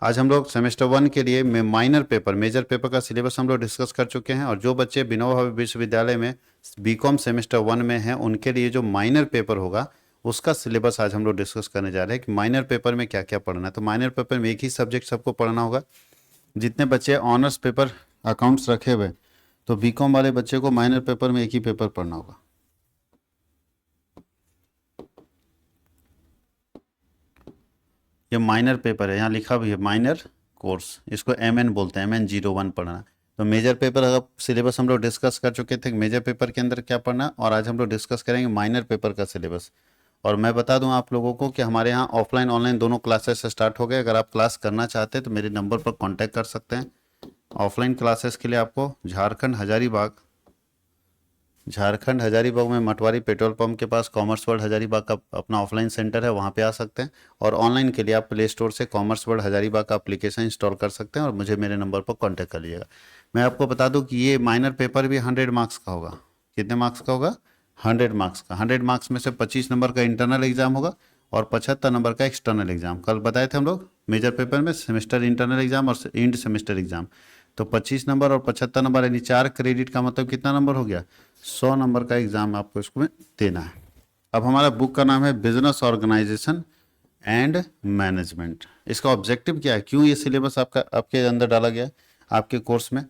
आज हम लोग सेमेस्टर 1 के लिए माइनर पेपर मेजर पेपर का सिलेबस हम लोग डिस्कस कर चुके हैं, और जो बच्चे विनोबा भावे विश्वविद्यालय में बीकॉम सेमेस्टर 1 में हैं उनके लिए जो माइनर पेपर होगा उसका सिलेबस आज हम लोग डिस्कस करने जा रहे हैं कि माइनर पेपर में क्या क्या पढ़ना है। तो माइनर पेपर में एक ही सब्जेक्ट सबको पढ़ना होगा। जितने बच्चे ऑनर्स पेपर अकाउंट्स रखे हुए तो बीकॉम वाले बच्चे को माइनर पेपर में एक ही पेपर पढ़ना होगा। ये माइनर पेपर है, यहाँ लिखा भी है माइनर कोर्स, इसको MN बोलते हैं, MN01 पढ़ना है। तो मेजर पेपर अगर सिलेबस हम लोग डिस्कस कर चुके थे मेजर पेपर के अंदर क्या पढ़ना, और आज हम लोग डिस्कस करेंगे माइनर पेपर का सिलेबस। और मैं बता दूं आप लोगों को कि हमारे यहाँ ऑफलाइन ऑनलाइन दोनों क्लासेस स्टार्ट हो गए। अगर आप क्लास करना चाहते हैं तो मेरे नंबर पर कॉन्टैक्ट कर सकते हैं। ऑफलाइन क्लासेस के लिए आपको झारखंड हजारीबाग में मटवारी पेट्रोल पंप के पास कॉमर्स वर्ल्ड हजारीबाग का अपना ऑफलाइन सेंटर है, वहाँ पे आ सकते हैं। और ऑनलाइन के लिए आप प्ले स्टोर से कॉमर्स वर्ल्ड हजारीबाग का एप्लीकेशन इंस्टॉल कर सकते हैं और मुझे मेरे नंबर पर कांटेक्ट कर लीजिएगा। मैं आपको बता दूं कि ये माइनर पेपर भी 100 मार्क्स का होगा। कितने मार्क्स का होगा? 100 मार्क्स का। 100 मार्क्स में से 25 नंबर का इंटरनल एग्जाम होगा और 75 नंबर का एक्सटर्नल एग्जाम। कल बताए थे हम लोग मेजर पेपर में सेमेस्टर इंटरनल एग्जाम और इंड सेमेस्टर एग्जाम। तो 25 नंबर और 75 नंबर यानी 4 क्रेडिट का मतलब कितना नंबर हो गया? 100 नंबर का एग्जाम आपको इसमें देना है। अब हमारा बुक का नाम है बिजनेस ऑर्गेनाइजेशन एंड मैनेजमेंट। इसका ऑब्जेक्टिव क्या है, क्यों ये सिलेबस आपके अंदर डाला गया आपके कोर्स में?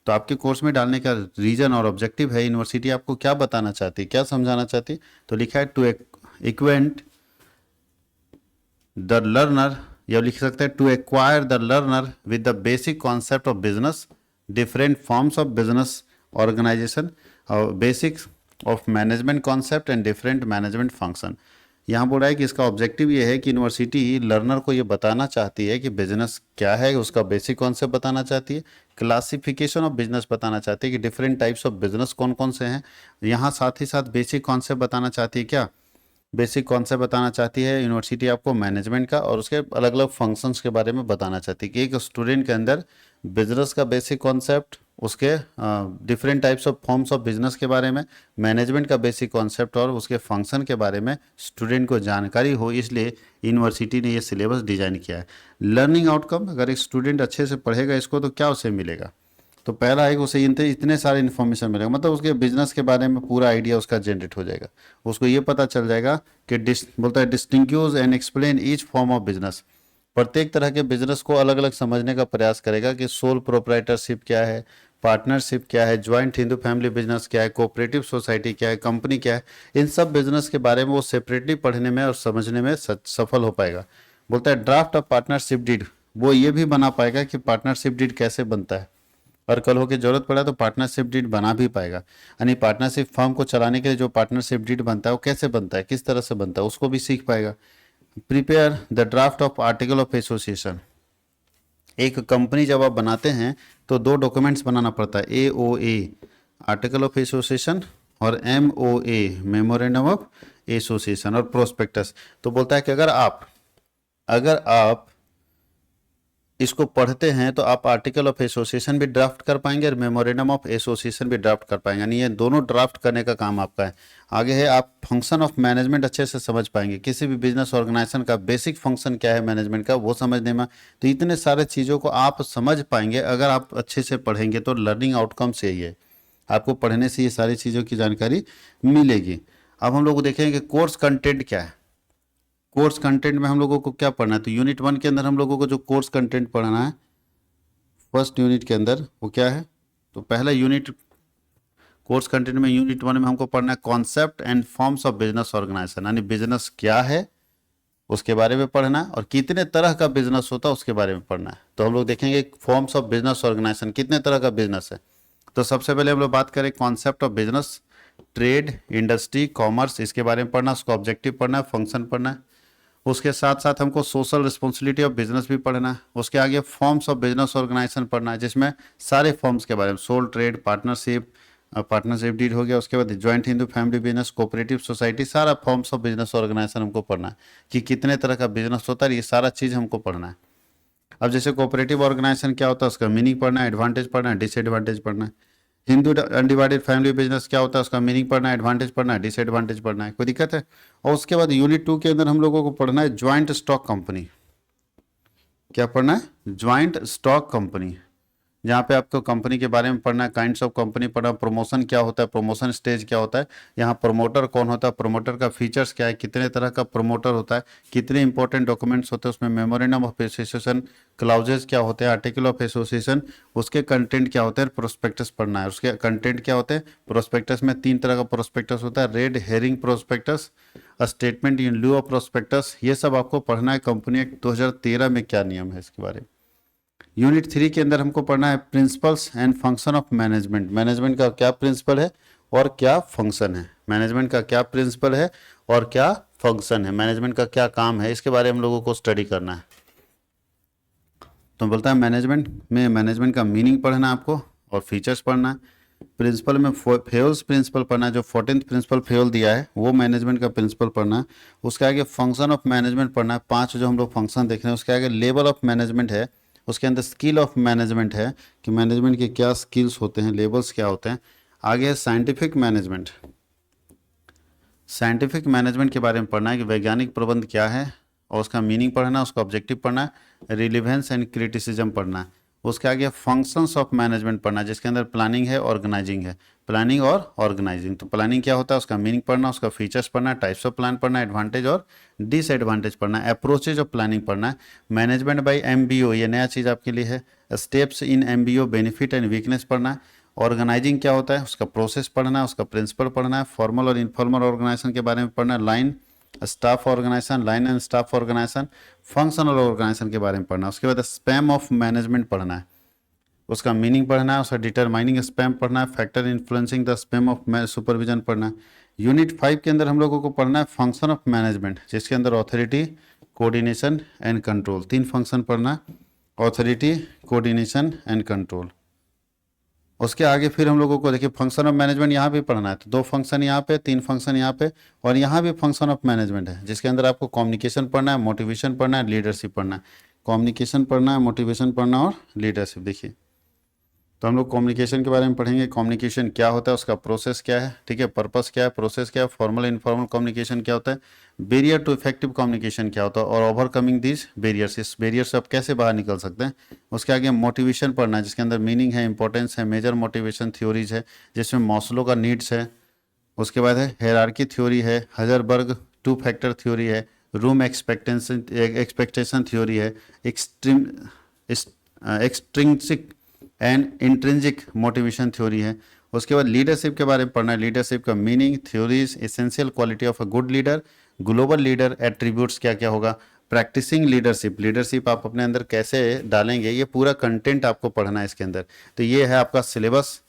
तो आपके कोर्स में डालने का रीजन और ऑब्जेक्टिव है, यूनिवर्सिटी आपको क्या बताना चाहती है, क्या समझाना चाहती है। तो लिखा है टू इक्वेंट द लर्नर, या लिख सकते हैं to acquire the learner with the basic concept of business, different forms of business organisation और basics of management concept and different management function. यहाँ बोल रहा है कि इसका ऑब्जेक्टिव ये है कि यूनिवर्सिटी लर्नर को ये बताना चाहती है कि बिजनेस क्या है, उसका बेसिक कॉन्सेप्ट बताना चाहती है, क्लासिफिकेशन ऑफ बिजनेस बताना चाहती है कि डिफरेंट टाइप्स ऑफ बिजनेस कौन कौन से हैं। यहाँ साथ ही साथ बेसिक कॉन्सेप्ट बताना चाहती है। क्या बेसिक कॉन्सेप्ट बताना चाहती है यूनिवर्सिटी आपको मैनेजमेंट का, और उसके अलग अलग फंक्शंस के बारे में बताना चाहती है कि एक स्टूडेंट के अंदर बिजनेस का बेसिक कॉन्सेप्ट, उसके different types of forms of business के बारे में, मैनेजमेंट का बेसिक कॉन्सेप्ट और उसके फंक्शन के बारे में स्टूडेंट को जानकारी हो, इसलिए यूनिवर्सिटी ने ये सिलेबस डिजाइन किया है। लर्निंग आउटकम, अगर एक स्टूडेंट अच्छे से पढ़ेगा इसको तो क्या उसे मिलेगा? तो पहला है कि उसे इतने सारे इन्फॉर्मेशन मिलेगा, मतलब उसके बिजनेस के बारे में पूरा आइडिया उसका जनरेट हो जाएगा। उसको ये पता चल जाएगा कि बोलता है distinguish and explain each form of business. प्रत्येक तरह के बिजनेस को अलग अलग समझने का प्रयास करेगा कि सोल प्रोप्राइटरशिप क्या है, पार्टनरशिप क्या है, ज्वाइंट हिंदू फैमिली बिजनेस क्या है, कोऑपरेटिव सोसाइटी क्या है, कंपनी क्या है। इन सब बिजनेस के बारे में वो सेपरेटली पढ़ने में और समझने में सफल हो पाएगा। बोलता है ड्राफ्ट ऑफ पार्टनरशिप डीड, वो ये भी बना पाएगा कि पार्टनरशिप डीड कैसे बनता है, और कल होकर जरूरत पड़ा तो पार्टनरशिप डीड बना भी पाएगा। यानी पार्टनरशिप फर्म को चलाने के लिए जो पार्टनरशिप डीड बनता है वो कैसे बनता है, किस तरह से बनता है, उसको भी सीख पाएगा। Prepare the draft of article of association. एक कंपनी जब आप बनाते हैं तो 2 डॉक्यूमेंट्स बनाना पड़ता है, AOA आर्टिकल ऑफ एसोसिएशन और MOA मेमोरेंडम ऑफ एसोसिएशन और प्रोस्पेक्टस। तो बोलता है कि अगर आप इसको पढ़ते हैं तो आप आर्टिकल ऑफ एसोसिएशन भी ड्राफ्ट कर पाएंगे और मेमोरेंडम ऑफ एसोसिएशन भी ड्राफ्ट कर पाएंगे, यानी ये दोनों ड्राफ्ट करने का काम आपका है। आगे है आप फंक्शन ऑफ मैनेजमेंट अच्छे से समझ पाएंगे, किसी भी बिजनेस ऑर्गेनाइजेशन का बेसिक फंक्शन क्या है मैनेजमेंट का वो समझने में। तो इतने सारे चीज़ों को आप समझ पाएंगे अगर आप अच्छे से पढ़ेंगे। तो लर्निंग आउटकम से ही है, आपको पढ़ने से ये सारी चीज़ों की जानकारी मिलेगी। अब हम लोग देखेंगे कि कोर्स कंटेंट क्या है। कोर्स कंटेंट में हम लोगों को क्या पढ़ना है, तो यूनिट 1 के अंदर हम लोगों को जो कोर्स कंटेंट पढ़ना है फर्स्ट यूनिट के अंदर वो क्या है, तो पहला यूनिट कोर्स कंटेंट में यूनिट 1 में हमको पढ़ना है concept and forms of business organisation, यानी बिजनेस क्या है उसके बारे में पढ़ना है और कितने तरह का बिजनेस होता है उसके बारे में पढ़ना है। तो हम लोग देखेंगे फॉर्म्स ऑफ बिजनेस ऑर्गेनाइजेशन, कितने तरह का बिजनेस है। तो सबसे पहले हम लोग बात करें concept of business, trade, industry, commerce, इसके बारे में पढ़ना, उसका ऑब्जेक्टिव पढ़ना है, फंक्शन पढ़ना है। उसके साथ साथ हमको सोशल रिस्पॉन्सिबिलिटी ऑफ बिजनेस भी पढ़ना है। उसके आगे फॉर्म्स ऑफ बिजनेस ऑर्गेनाइजेशन पढ़ना है, जिसमें सारे फॉर्म्स के बारे में सोल ट्रेड, पार्टनरशिप डीड हो गया, उसके बाद joint Hindu family business, cooperative society, सारा फॉर्म्स ऑफ बिजनेस ऑर्गेनाइजेशन हमको पढ़ना है कि कितने तरह का बिजनेस होता है, ये सारा चीज़ हमको पढ़ना है। अब जैसे कोऑपरेटिव ऑर्गेनाइजेशन क्या होता है उसका मीनिंग पढ़ना है, एडवांटेज पढ़ना है, डिसएडवांटेज पढ़ना है। हिंदू अनडिवाइडेड फैमिली बिजनेस क्या होता है उसका मीनिंग पढ़ना है, एडवांटेज पढ़ना है, डिसएडवांटेज पढ़ना है। कोई दिक्कत है? और उसके बाद यूनिट 2 के अंदर हम लोगों को पढ़ना है ज्वाइंट स्टॉक कंपनी क्या पढ़ना है, ज्वाइंट स्टॉक कंपनी, जहाँ पे आपको कंपनी के बारे में पढ़ना है, काइंड्स ऑफ कंपनी पढ़ना, प्रमोशन क्या होता है, प्रमोशन स्टेज क्या होता है, यहाँ प्रमोटर कौन होता है, प्रमोटर का फीचर्स क्या है, कितने तरह का प्रमोटर होता है, कितने इंपॉर्टेंट डॉक्यूमेंट्स होते हैं उसमें, मेमोरेंडम ऑफ एसोसिएशन, क्लाउजेज क्या होते हैं, आर्टिकल ऑफ एसोसिएशन, उसके कंटेंट क्या होते हैं, प्रोस्पेक्टस पढ़ना है, उसके कंटेंट क्या होते हैं। प्रोस्पेक्टस में 3 तरह का प्रोस्पेक्टस होता है, red herring prospectus, statement in lieu of prospectus, ये सब आपको पढ़ना है। कंपनी एक्ट 2013 में क्या नियम है इसके बारे में। यूनिट 3 के अंदर हमको पढ़ना है principles and function of management, management का क्या प्रिंसिपल है और क्या फंक्शन है, मैनेजमेंट का क्या प्रिंसिपल है और क्या फंक्शन है, मैनेजमेंट का क्या काम है, इसके बारे में हम लोगों को स्टडी करना है। तो बोलता है मैनेजमेंट में, मैनेजमेंट का मीनिंग पढ़ना है आपको और फीचर्स पढ़ना है। प्रिंसिपल में फेयोल्स प्रिंसिपल पढ़ना है, जो 14th प्रिंसिपल फेयोल दिया है वो मैनेजमेंट का प्रिंसिपल पढ़ना है। उसके आगे फंक्शन ऑफ मैनेजमेंट पढ़ना है, 5 जो हम लोग फंक्शन देख रहे हैं। उसके आगे लेवल ऑफ मैनेजमेंट है, उसके अंदर स्किल ऑफ मैनेजमेंट है कि मैनेजमेंट के क्या स्किल्स होते हैं, लेवल्स क्या होते हैं। आगे है साइंटिफिक मैनेजमेंट, साइंटिफिक मैनेजमेंट के बारे में पढ़ना है कि वैज्ञानिक प्रबंध क्या है और उसका मीनिंग पढ़ना है, उसका ऑब्जेक्टिव पढ़ना है, रिलीवेंस एंड क्रिटिसिज्म पढ़ना है। उसके आगे फंक्शंस ऑफ मैनेजमेंट पढ़ना है, जिसके अंदर प्लानिंग है, ऑर्गेनाइजिंग है, प्लानिंग और ऑर्गेनाइजिंग। तो प्लानिंग क्या होता है, उसका मीनिंग पढ़ना, उसका फीचर्स पढ़ना, टाइप्स ऑफ प्लान पढ़ना, एडवांटेज और डिसएडवांटेज पढ़ना, अप्रोचेज ऑफ प्लानिंग पढ़ना है। मैनेजमेंट बाई MBO, ये नया चीज़ आपके लिए है। Steps in MBO, benefit and weakness पढ़ना है। ऑर्गेनाइजिंग क्या होता है, उसका प्रोसेस पढ़ना है, उसका प्रिंसिपल पढ़ना है। फॉर्मल और इनफॉर्मल ऑर्गेनाइजेशन के बारे में पढ़ना है। Line staff organisation, line and staff organisation, functional organisation के बारे में पढ़ना है। उसके बाद स्पैम ऑफ मैनेजमेंट पढ़ना है, उसका मीनिंग पढ़ना है, उसका डिटरमाइनिंग स्पैम पढ़ना है, factor influencing the span of supervision पढ़ना है। यूनिट 5 के अंदर हम लोगों को पढ़ना है फंक्शन ऑफ मैनेजमेंट, जिसके अंदर authority, coordination and control, 3 function पढ़ना है, ऑथोरिटी, कोऑर्डिनेशन एंड कंट्रोल। उसके आगे फिर हम लोगों को देखिए फंक्शन ऑफ मैनेजमेंट यहाँ भी पढ़ना है, तो 2 फंक्शन यहाँ पे, 3 फंक्शन यहाँ पे, और यहाँ भी फंक्शन ऑफ मैनेजमेंट है, जिसके अंदर आपको कम्युनिकेशन पढ़ना है, मोटिवेशन पढ़ना है, लीडरशिप पढ़ना है। कम्युनिकेशन पढ़ना है, मोटिवेशन पढ़ना और लीडरशिप। देखिए तो हम लोग कम्युनिकेशन के बारे में पढ़ेंगे, कम्युनिकेशन क्या होता है, उसका प्रोसेस क्या है, ठीक है, पर्पस क्या है, प्रोसेस क्या है, फॉर्मल इनफॉर्मल कम्युनिकेशन क्या होता है, बैरियर टू इफेक्टिव कम्युनिकेशन क्या होता है, और ओवरकमिंग दीज बैरियर्स, इस बैरियर से आप कैसे बाहर निकल सकते हैं। उसके आगे मोटिवेशन पढ़ना है, जिसके अंदर मीनिंग है, इंपॉर्टेंस है, मेजर मोटिवेशन थ्योरीज है, जिसमें मॉस्लो का नीड्स है। उसके बाद है हायरार्की थ्योरी है, हजरबर्ग 2 फैक्टर थ्योरी है, रूम एक्सपेक्टेशन थ्योरी है, extrinsic and intrinsic motivation theory है। उसके बाद लीडरशिप के बारे में पढ़ना है, लीडरशिप का meaning, theories, essential quality of a good leader, global leader, attributes क्या क्या होगा, प्रैक्टिसिंग लीडरशिप, लीडरशिप आप अपने अंदर कैसे डालेंगे, ये पूरा कंटेंट आपको पढ़ना है इसके अंदर। तो ये है आपका सिलेबस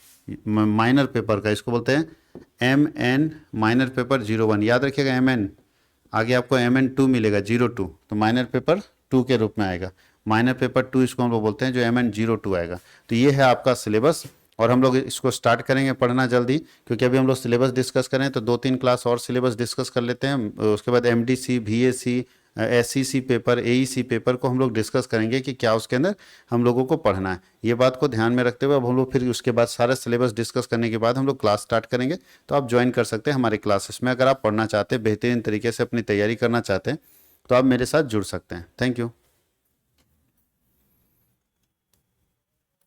माइनर पेपर का, इसको बोलते हैं MN माइनर पेपर 01, याद रखिएगा MN, आगे आपको MN2 मिलेगा 02, तो माइनर पेपर 2 के रूप में आएगा। माइनर पेपर 2 इसको हम लोग बोलते हैं, जो MN02 आएगा। तो ये है आपका सिलेबस, और हम लोग इसको स्टार्ट करेंगे पढ़ना जल्दी, क्योंकि अभी हम लोग सिलेबस डिस्कस करें तो 2-3 क्लास और सिलेबस डिस्कस कर लेते हैं। उसके बाद MDC, VAC, SCC paper, AEC paper को हम लोग डिस्कस करेंगे कि क्या उसके अंदर हम लोगों को पढ़ना है। ये बात को ध्यान में रखते हुए अब हम लोग फिर उसके बाद सारा सिलेबस डिस्कस करने के बाद हम लोग क्लास स्टार्ट करेंगे। तो आप ज्वाइन कर सकते हैं हमारे क्लासेस में, अगर आप पढ़ना चाहते हैं, बेहतरीन तरीके से अपनी तैयारी करना चाहते हैं, तो आप मेरे साथ जुड़ सकते हैं। Thank you.